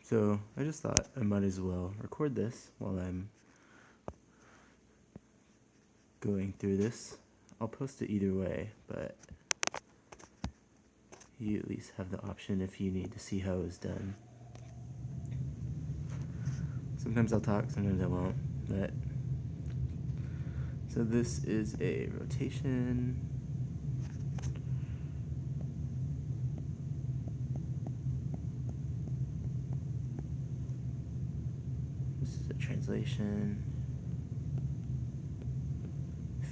So I just thought I might as well record this while I'm going through this. I'll post it either way, but you at least have the option if you need to see how it was done. Sometimes I'll talk, sometimes I won't, but so this is a rotation. This is a translation.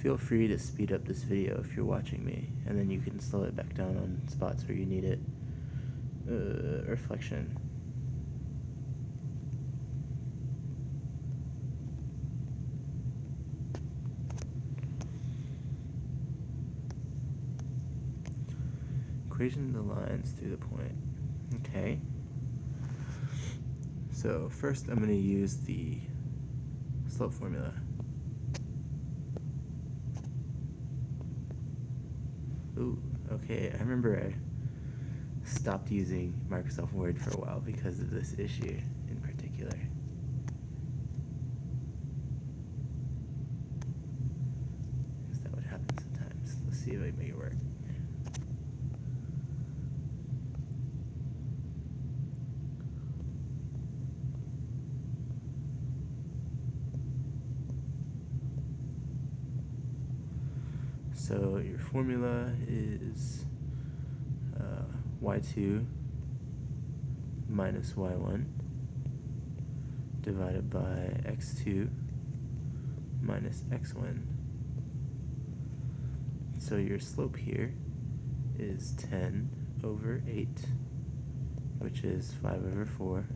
Feel free to speed up this video if you're watching me, and then you can slow it back down on spots where you need it. Reflection. Equation of the lines through the point. Okay. So first I'm going to use the slope formula. Ooh, okay, I remember I stopped using Microsoft Word for a while because of this issue in particular. Is that what happens sometimes? Let's see if I can make it work. So your formula is y2 minus y1 divided by x2 minus x1. So your slope here is 10 over 8, which is 5 over 4.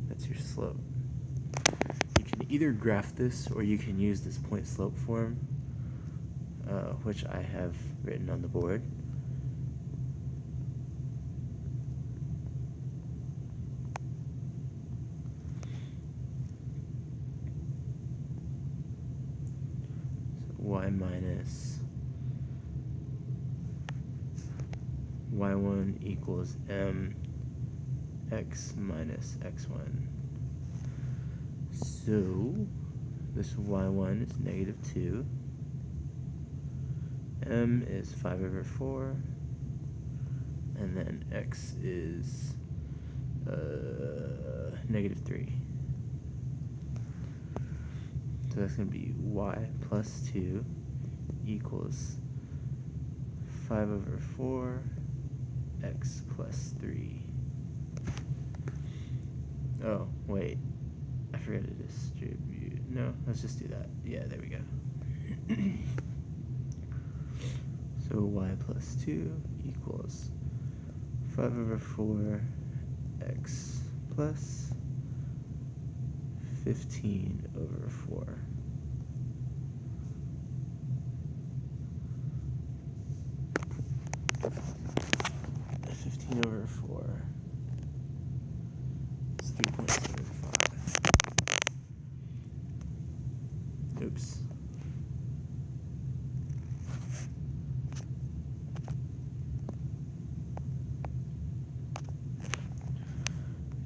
That's your slope. You can either graph this or you can use this point slope form, which I have written on the board. So y minus y1 equals m x minus x1. So this y1 is negative 2. M is 5 over 4, and then x is negative 3. So that's going to be y plus 2 equals 5 over 4, x plus 3. Oh, wait. I forgot to distribute. No, let's just do that. Yeah, there we go. So y plus 2 equals 5 over 4 x plus 15 over 4. Over 4 is 3.75. Oops.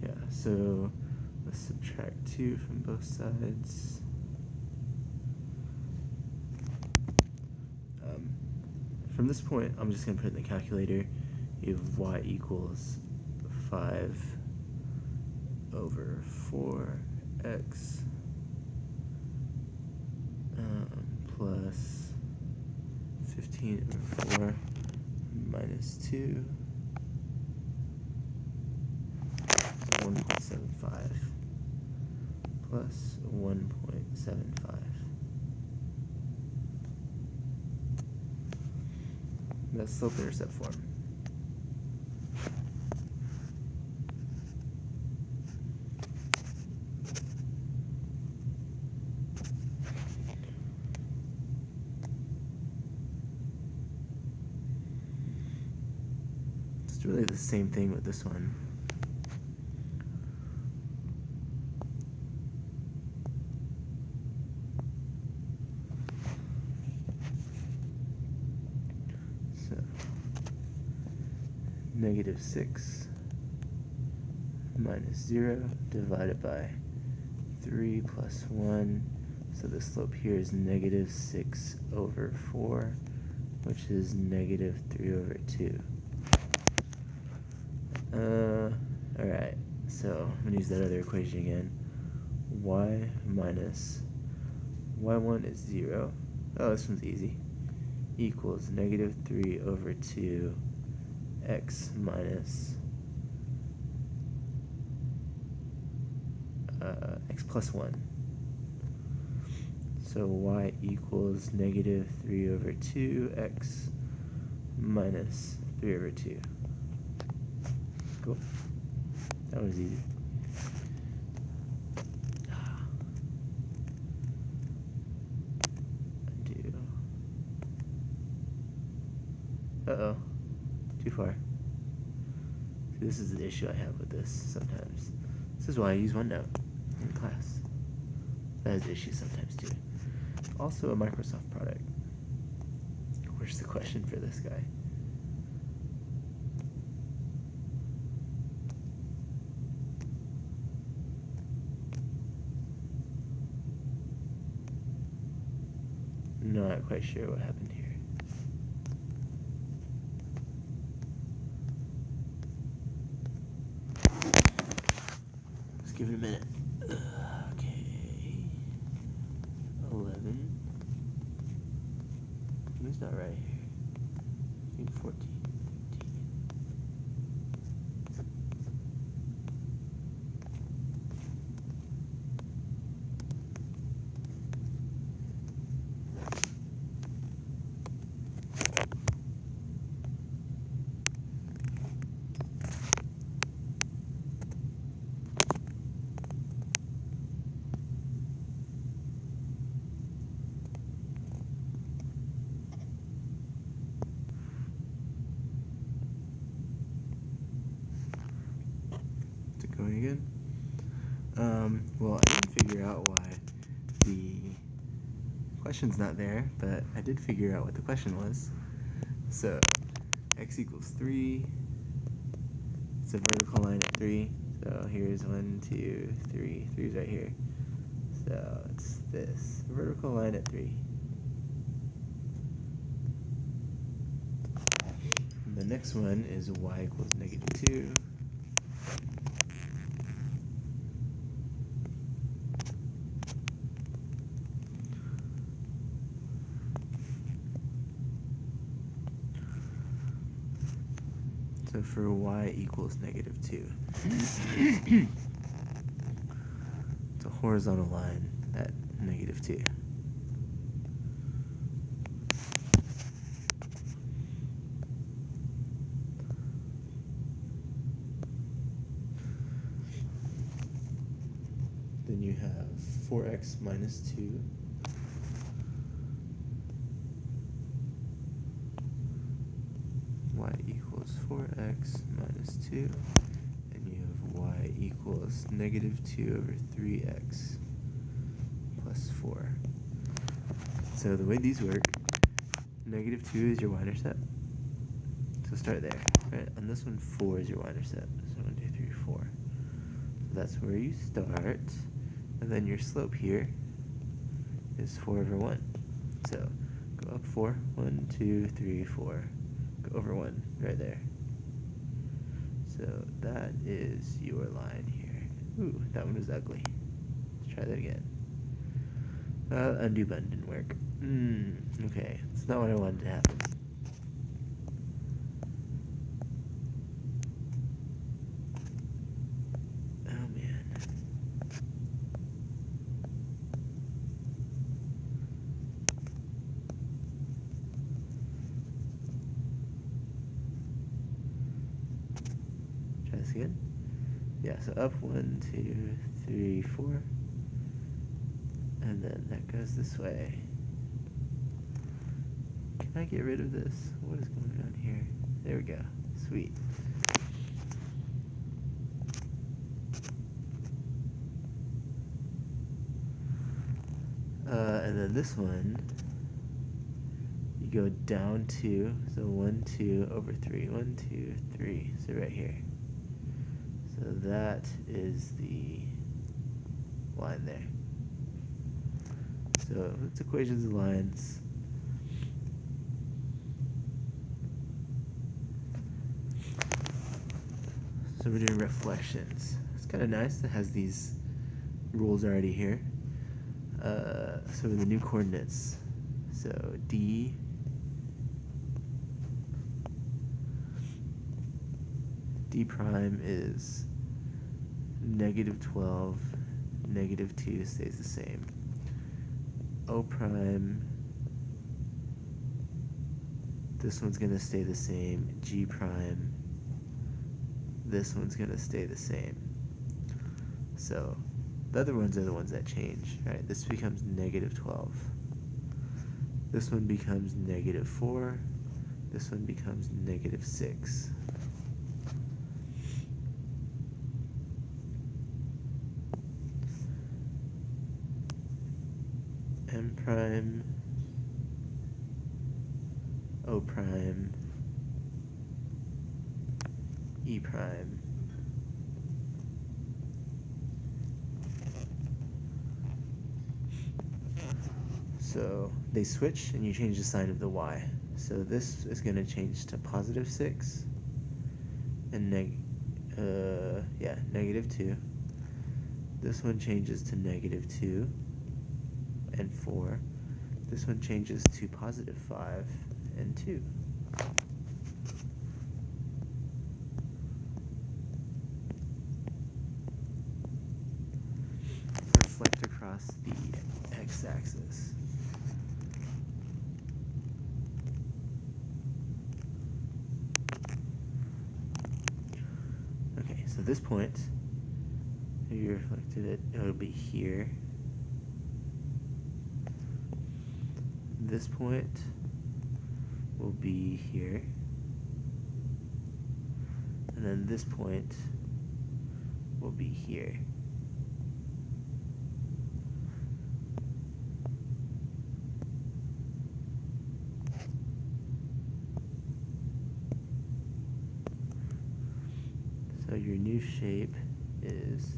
Yeah, so let's subtract 2 from both sides. From this point, I'm just going to put in the calculator. You have y equals 5 over 4x plus 15 over 4 minus 2 is 1.75 plus 1.75. That's slope-intercept form. It's really the same thing with this one. So negative 6 minus 0 divided by 3 plus 1. So the slope here is negative 6 over 4, which is negative 3 over 2. Alright, so I'm going to use that other equation again. Y minus y1 is 0. Oh, this one's easy. Equals negative 3 over 2 x minus x plus 1. So y equals negative 3 over 2 x minus 3 over 2. Cool. That was easy. Undo. Uh-oh. Too far. See, this is the issue I have with this sometimes. This is why I use OneNote in class. That is the issue sometimes too. Also a Microsoft product. Where's the question for this guy? Not quite sure what happened here. Let's give it a minute. Okay. 11. It's not right here. 14. 15. Going again? Well, I didn't figure out why the question's not there, but I did figure out what the question was. So, x equals 3. It's a vertical line at 3. So here's 1, 2, 3. 3's right here. So it's this vertical line at 3. And the next one is y equals negative 2. So for y equals negative 2, it's a horizontal line at negative 2. Then you have 4x minus 2 y equals 4x minus 2, and you have y equals negative 2 over 3x plus 4. So the way these work, negative 2 is your y-intercept. So start there. Right? On this one, 4 is your y-intercept. So 1, 2, 3, 4. So that's where you start. And then your slope here is 4 over 1. So go up 4. 1, 2, 3, 4. Go over 1 right there. So that is your line here. Ooh, that one was ugly. Let's try that again. Undo button didn't work. Okay, it's not what I wanted to happen. Oh man. Try this again. Yeah, so up 1, 2, 3, 4. And then that goes this way. Can I get rid of this? What is going on here? There we go. Sweet. And then this one, you go down 2. So 1, 2 over 3. 1, 2, 3. So right here. So So that is the line there. So it's equations of lines. So we're doing reflections. It's kind of nice. It has these rules already here. So the new coordinates. So D prime is -12, -2 stays the same. O prime, this one's going to stay the same. G prime, this one's going to stay the same. So the other ones are the ones that change, right? This becomes -12. This one becomes -4. This one becomes -6. M prime, O prime, E prime. So they switch and you change the sign of the Y. So this is going to change to +6 and -2. This one changes to -2 and 4. This one changes to +5 and 2. Reflect across the x-axis. Okay, so this point, if you reflected it, it'll be here. This point will be here. And then this point will be here. So your new shape is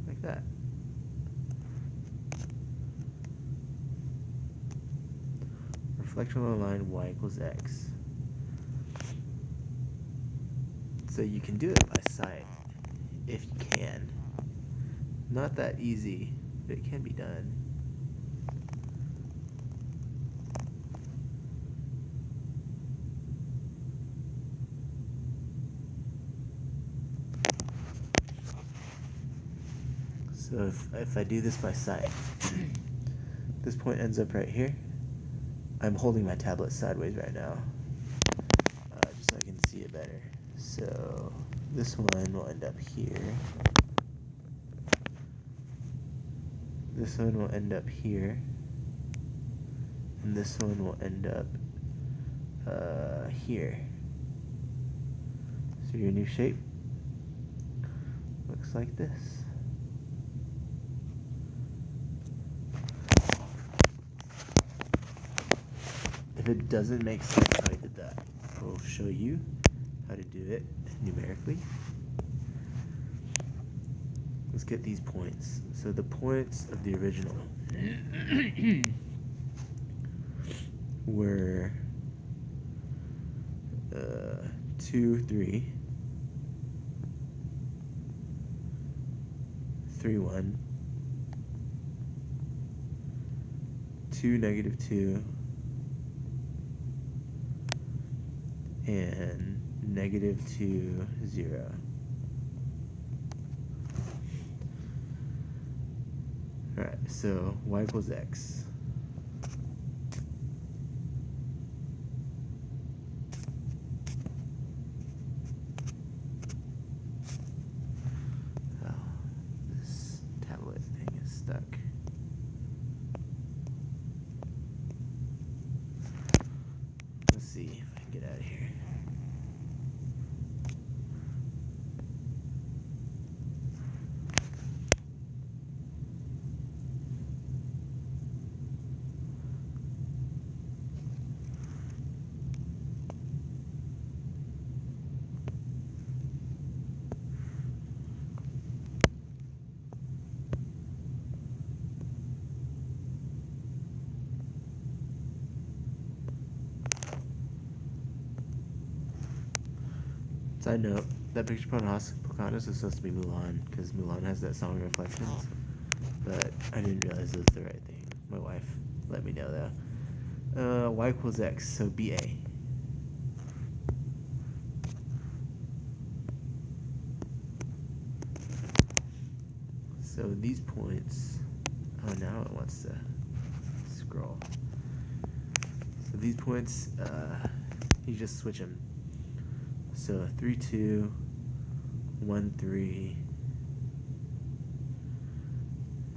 like that. Reflection on the line y equals x. So you can do it by sight, if you can. Not that easy, but it can be done. So if I do this by sight, this point ends up right here. I'm holding my tablet sideways right now, just so I can see it better. So this one will end up here. This one will end up here. And this one will end up here. So your new shape looks like this. If it doesn't make sense how I did that, I will show you how to do it numerically. Let's get these points. So the points of the original were 2, 3, 3, 1, 2, -2, and -2, 0. Alright, so y equals x. Oh, this tablet thing is stuck. Let's see if I can get out of here. Side note, that picture Pocahontas is supposed to be Mulan, because Mulan has that song Reflections, but I didn't realize it was the right thing. My wife let me know though. Y equals x, so BA. So these points, oh now it wants to scroll. So these points, you just switch them. So 3, 2, 1, 3,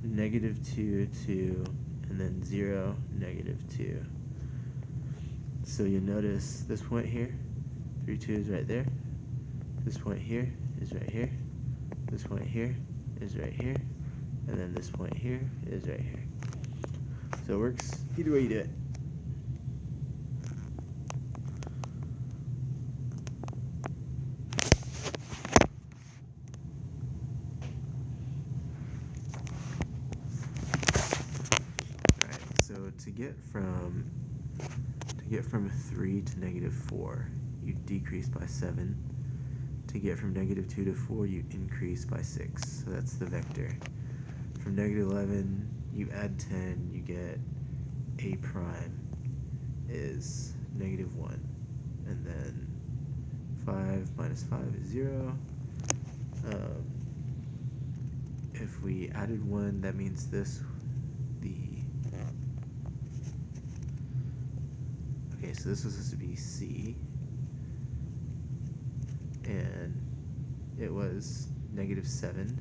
-2, 2, and then 0, -2. So you'll notice this point here, 3, 2 is right there. This point here is right here. This point here is right here. And then this point here is right here. So it works either way you do it. Alright, so to get from 3 to -4, you decrease by 7. To get from -2 to 4, you increase by 6. So that's the vector. From -11, you add 10, you get a prime is -1. And then 5 minus 5 is 0. If we added 1, that means this, okay, so this was supposed to be C, and it was -7,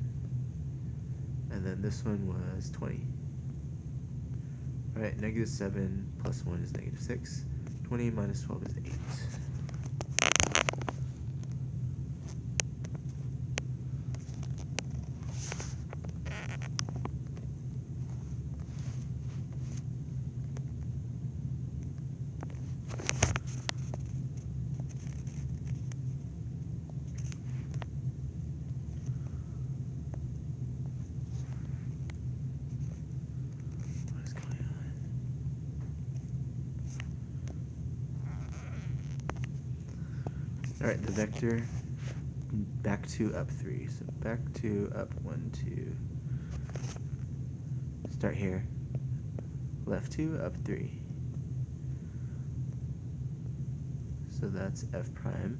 and then this one was 20. Alright, -7 plus 1 is -6. 20 minus 12 is 8. What is going on? Alright, the vector back 2, up 3. So back 2, up 1, 2. Start here. Left 2, up 3. So that's F prime.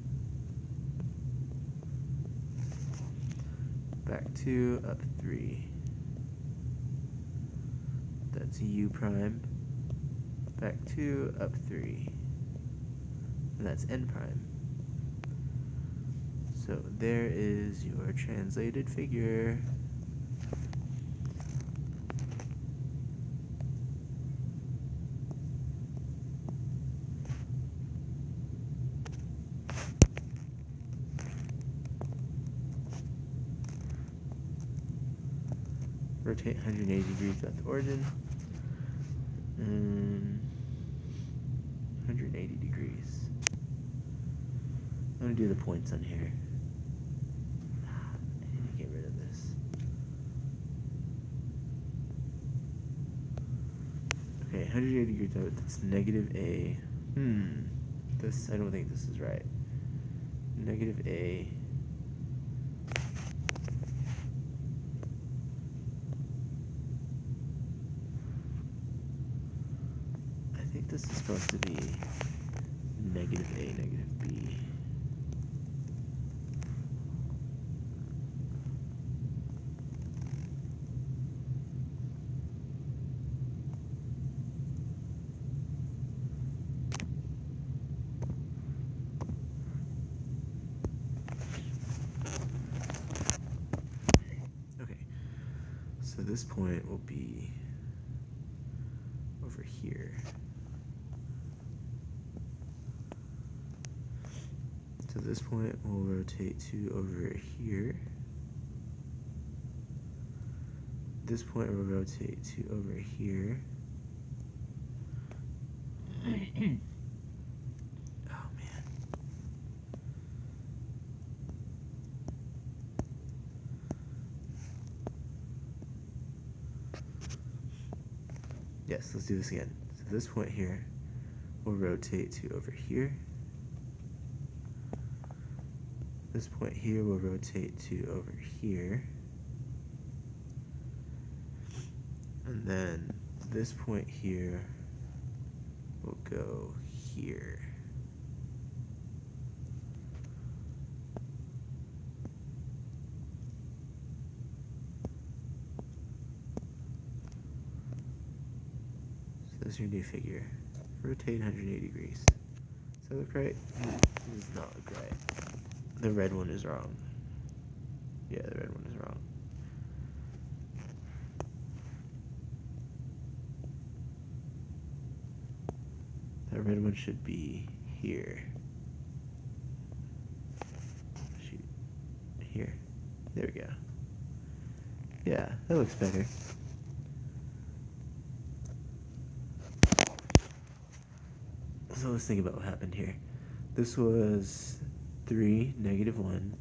Back 2, up 3. That's U prime. Back 2, up 3. And that's N prime. So there is your translated figure. Rotate 180 degrees at the origin. 180 degrees. I'm going to do the points on here. I need to get rid of this. Okay, 180 degrees out. That's -A. This, I don't think this is right. -A. I think this is supposed to be -A, -B. Okay, so this point will be over here. So this point will rotate to over here. This point will rotate to over here. Oh man. Yes, let's do this again. So this point here will rotate to over here. This point here will rotate to over here. And then this point here will go here. So this is your new figure. Rotate 180 degrees. Does that look right? It does not look right. The red one is wrong. Yeah, the red one is wrong. That red one should be here. Shoot. Here. There we go. Yeah, that looks better. So let's think about what happened here. This was 3, -1,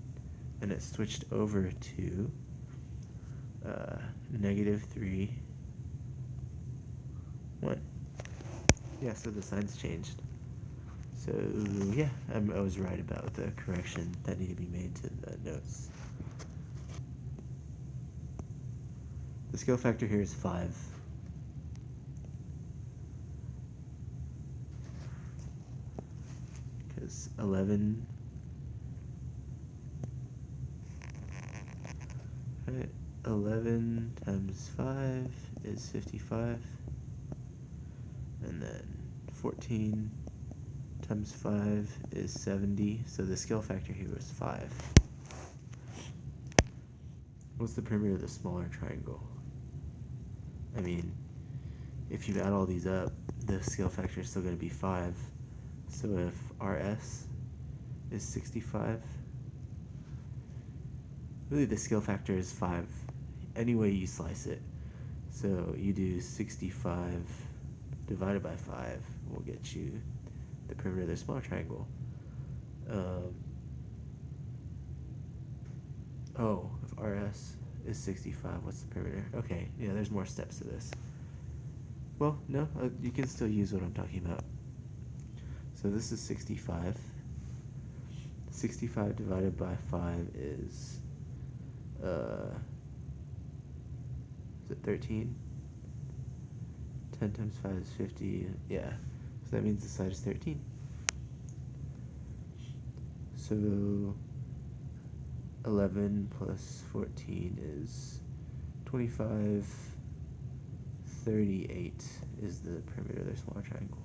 and it switched over to -3, 1. Yeah, so the signs changed. So yeah, I was right about the correction that needed to be made to the notes. The scale factor here is 5. Because 11... Right, 11 times 5 is 55. And then 14 times 5 is 70. So the scale factor here was 5. What's the perimeter of the smaller triangle? I mean, if you add all these up, the scale factor is still going to be 5. So if RS is 65, really the scale factor is 5 any way you slice it. So you do 65 divided by 5 will get you the perimeter of the smaller triangle. Oh, if RS is 65, what's the perimeter? Okay, yeah, there's more steps to this. Well, no, you can still use what I'm talking about. So this is 65. 65 divided by 5 is it 13? 10 times 5 is 50, yeah. So that means the side is 13. So 11 plus 14 is 25. 38 is the perimeter of their smaller triangle.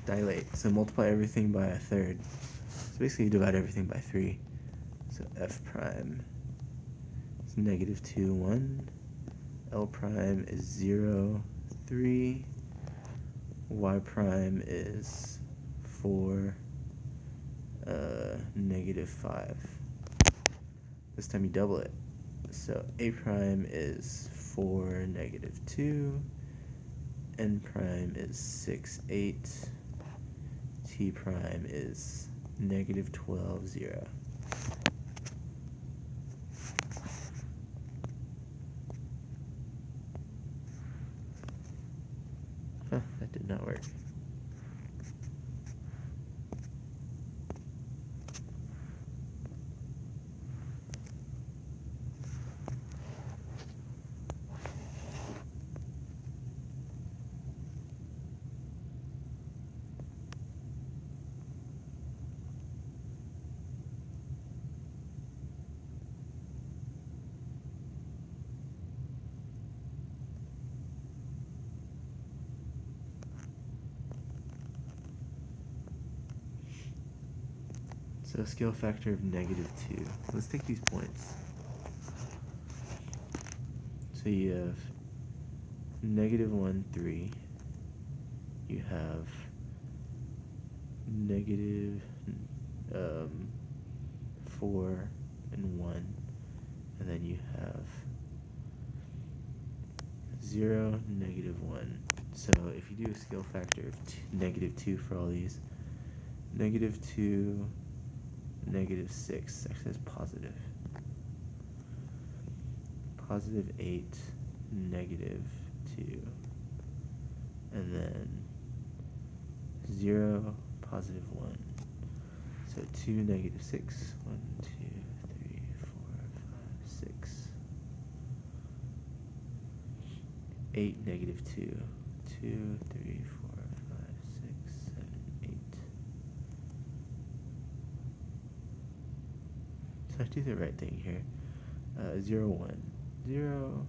Dilate. So multiply everything by a third. So basically you divide everything by 3. So f prime is -2, 1. L prime is 0, 3. Y prime is 4, -5. This time you double it. So A prime is 4, -2. N prime is 6, 8. T prime is -12, 0. Huh, that did not work. So scale factor of -2. Let's take these points. So you have -1, 3. You have -4 and 1. And then you have 0, -1. So if you do a scale factor of -2 for all these, -2, -6, actually that's positive. +8, -2, and then 0, +1. So 2, -6, 1, 2, 3, 4, 5, 6. 8, -2, 2, 3, 4, 5, 6, 7, 8. So I do the right thing here. 0, 1. 0,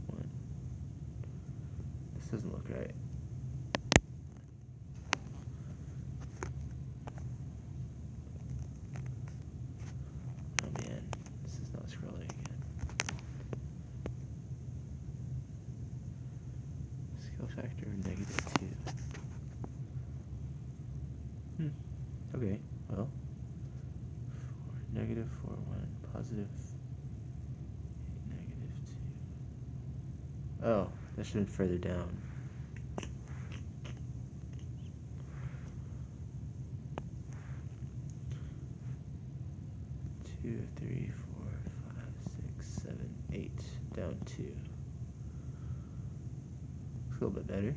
1. This doesn't look right. Oh man, this is not scrolling again. Scale factor of -2. Okay, well, -4, 1, +8, -2. Oh, that should have been further down. Two, 3, 4, 5, 6, 7, 8, down 2. Looks a little bit better.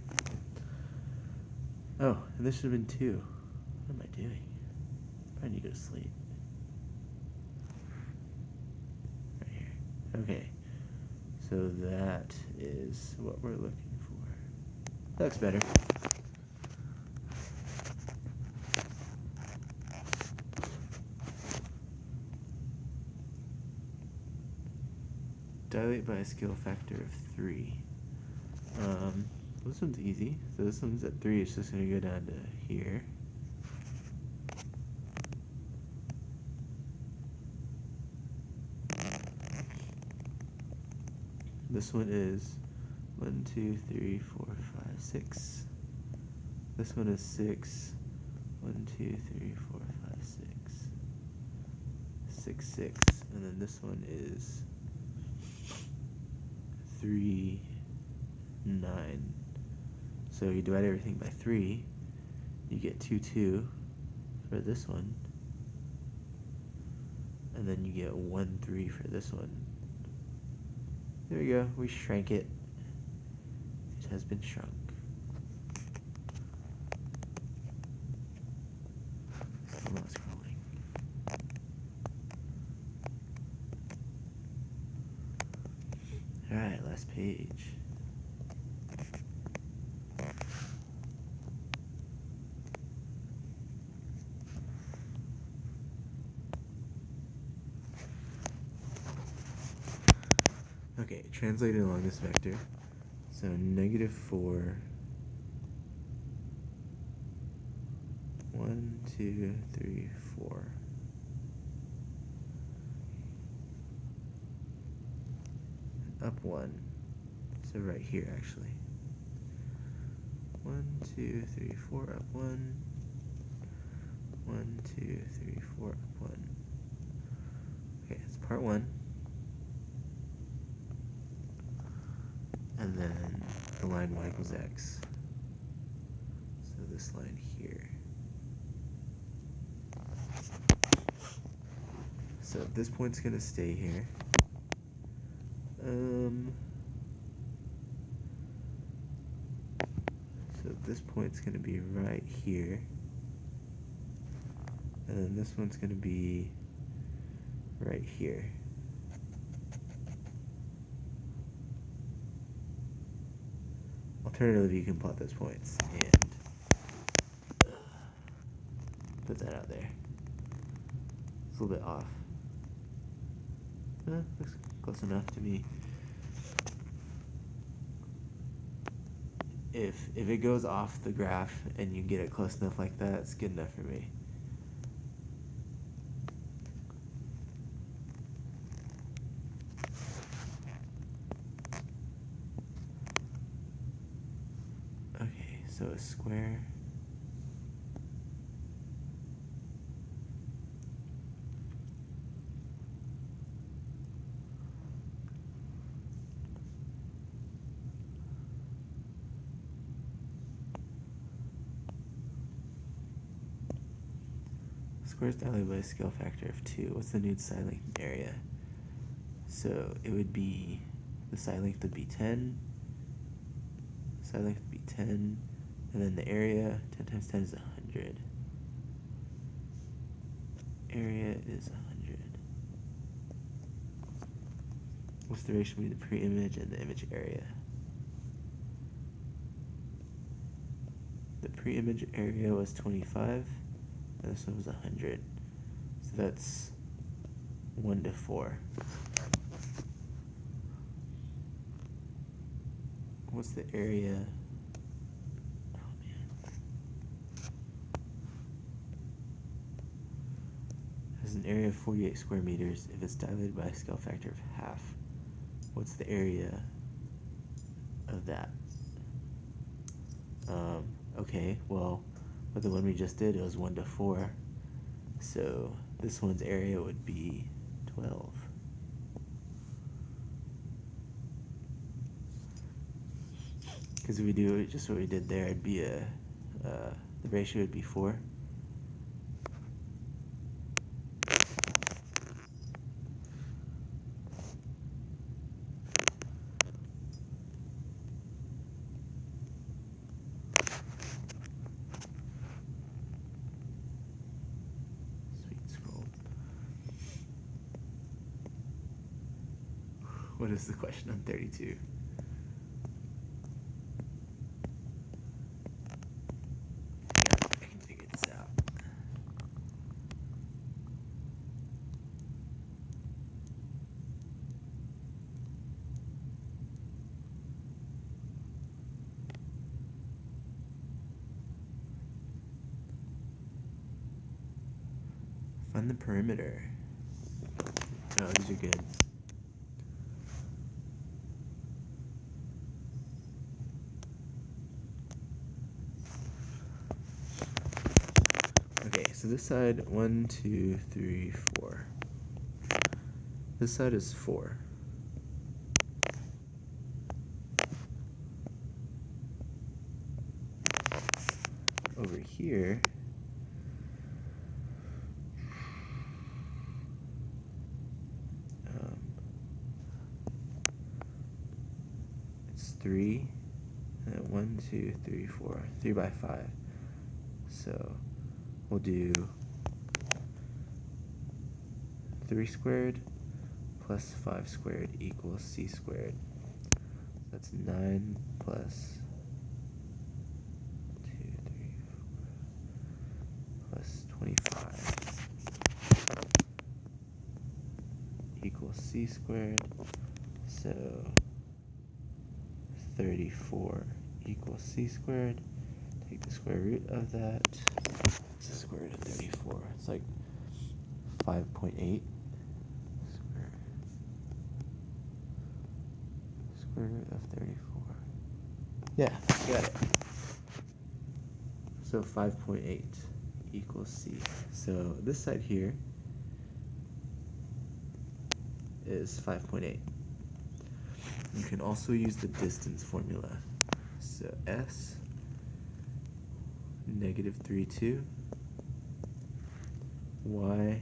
Oh, and this should have been 2. What am I doing? I need to go to sleep. Right here. Okay. So that is what we're looking for. That looks better. Dilate by a scale factor of 3. This one's easy. So this one's at 3. It's just going to go down to here. This one is 1, 2, 3, 4, 5, 6. This one is 6. 1, 2, 3, 4, 5, 6. 6, 6. And then this one is 3, 9. So you divide everything by 3, you get 2, 2 for this one. And then you get 1, 3 for this one. There we go. We shrank it. It has been shrunk. I'm not scrolling. Alright, last page. Okay, translate it along this vector. So -4, 1, 2, 3, 4. Up 1. So right here, actually. 1, 2, 3, 4, up 1. 1, 2, 3, 4, up 1. Okay, it's part 1. And then the line y equals x. So this line here. So this point's going to stay here. So this point's going to be right here. And then this one's going to be right here. Alternatively, you can plot those points and put that out there. It's a little bit off. Looks close enough to me. If it goes off the graph and you get it close enough like that, it's good enough for me. Okay, so a square. square is dilated by a scale factor of 2. What's the new side length area? So it would be, the side length would be 10, side length would be 10, and then the area, 10 times 10 is 100. Area is 100. What's the ratio between the pre-image and the image area? The pre-image area was 25, and this one was 100. So that's 1 to 4. What's the area? Oh man. Has an area of 48 square meters if it's dilated by a scale factor of half. What's the area of that? Okay, well, with the one we just did, it was 1 to 4. So this one's area would be 12. Because if we do just what we did there, it'd be the ratio would be 4. Sweet scroll. What is the question on 32? I can figure this out. Find the perimeter. Oh, these are good. Okay, so this side, 1, 2, 3, 4. This side is 4. Over here, it's 3. 1, 2, 3, 4. 3 by 5. So we'll do 3 squared plus 5 squared equals c squared. That's 9 plus 2, 3, 4 plus 25 equals c squared. So 34 equals c squared. Take the square root of that. It's the square root of 34. It's like 5.8 square root of 34. Yeah, got it. So 5.8 equals c. So this side here is 5.8. You can also use the distance formula. So s negative 3, 2, y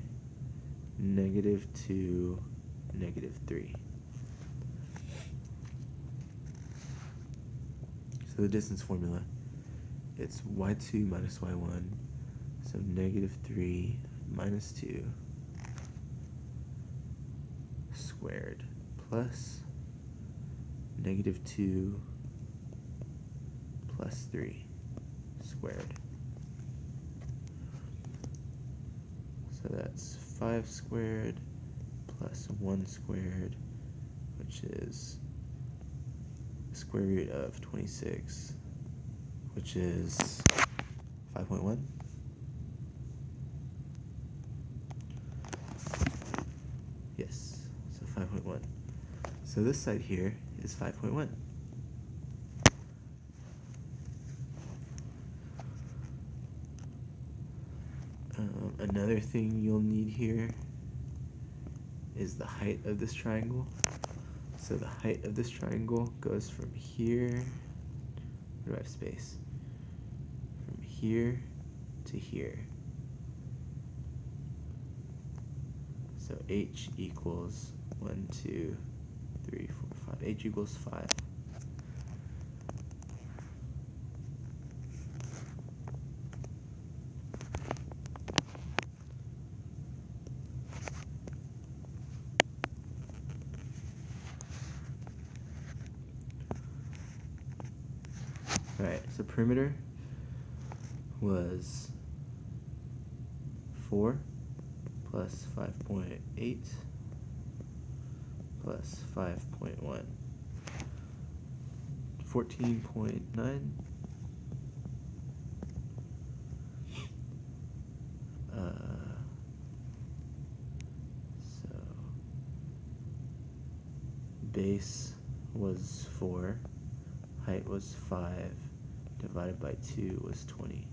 negative 2, negative 3. So the distance formula, it's y2 minus y1, so negative 3 minus 2 squared plus negative 2 plus 3 squared. So that's 5 squared plus 1 squared, which is the square root of 26, which is 5.1. Yes, so 5.1. So this side here is 5.1. Another thing you'll need here is the height of this triangle. So the height of this triangle goes from here, where do I have space? From here to here. So h equals 1, 2, 3, 4, 5. H equals 5. Alright, so perimeter was 4 plus 5.8 plus 5.1. 14.9. So base was 4, height was 5, divided by 2 was 20.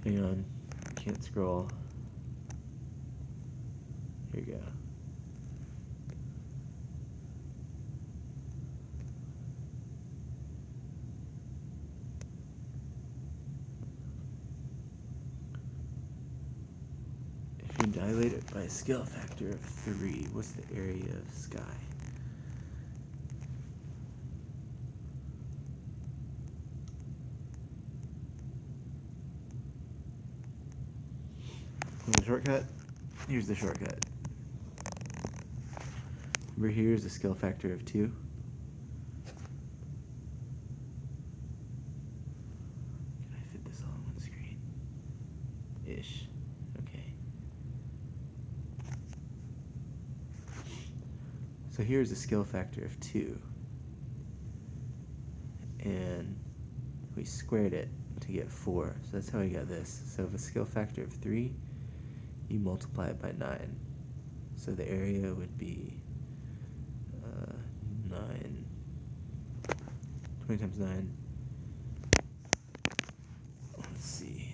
Hang on, can't scroll. Here you go. If you dilate it by a scale factor of 3, what's the area of sky? Want the shortcut? Here's the shortcut. Over here is a scale factor of 2. Can I fit this all on one screen? Ish. Okay. So here's a scale factor of 2. And we squared it to get 4. So that's how we got this. So if a scale factor of 3, you multiply it by 9. So the area would be 9. 20 times 9. Let's see.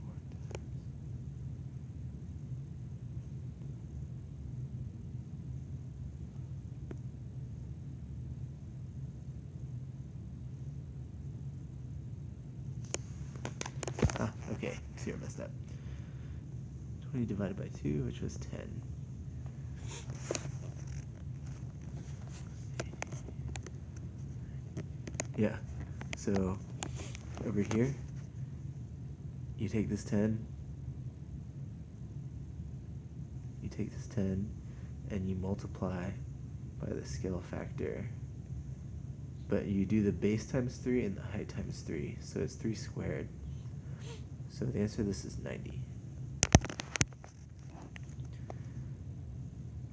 4 times. Okay, see, I messed up. 20 divided by 2, which was 10. Yeah, so over here, you take this 10, and you multiply by the scale factor. But you do the base times 3 and the height times 3, so it's 3 squared. So the answer to this is 90.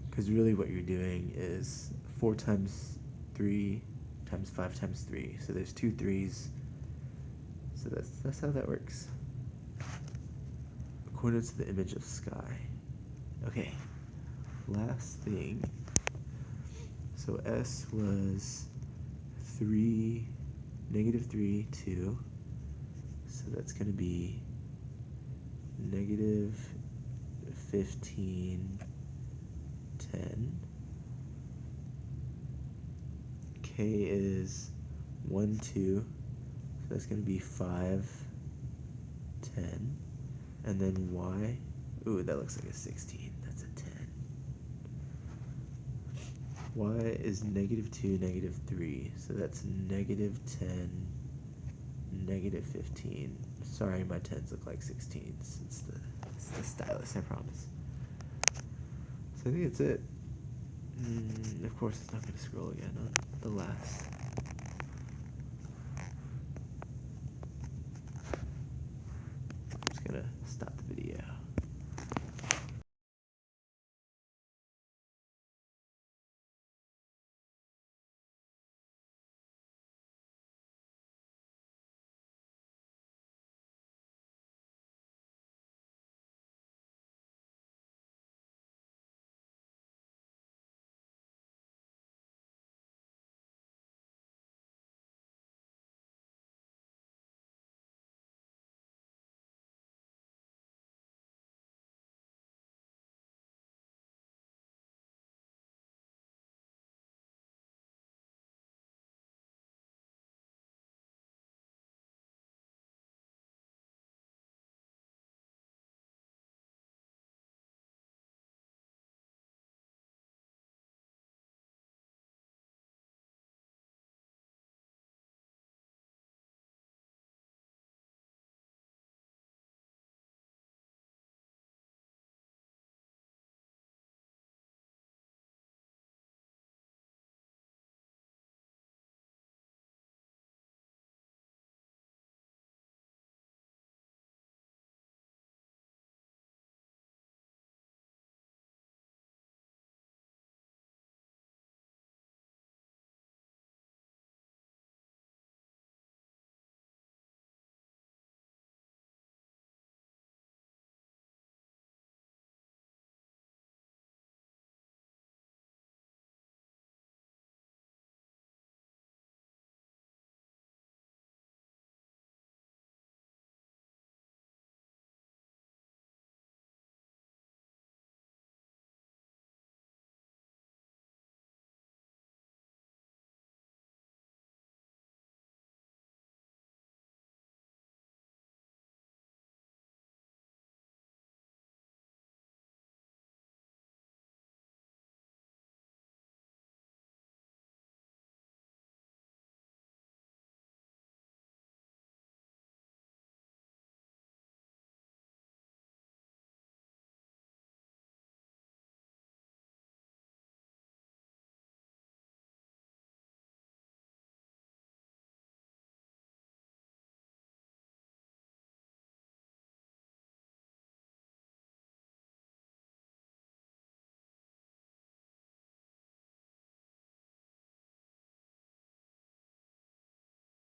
Because really what you're doing is 4 times 3 times 5 times 3. So there's 2 3s. So that's how that works. Coordinates of the image of sky. Okay, last thing. So S was 3, negative 3, 2. So that's going to be negative 15, 10. K is 1, 2. So that's going to be 5, 10. And then Y, ooh, that looks like a 16. That's a 10. Y is negative 2, negative 3. So that's negative 10, negative 15. Sorry, my 10s look like 16s. It's the stylus, I promise. So I think that's it. Of course, it's not going to scroll again on the last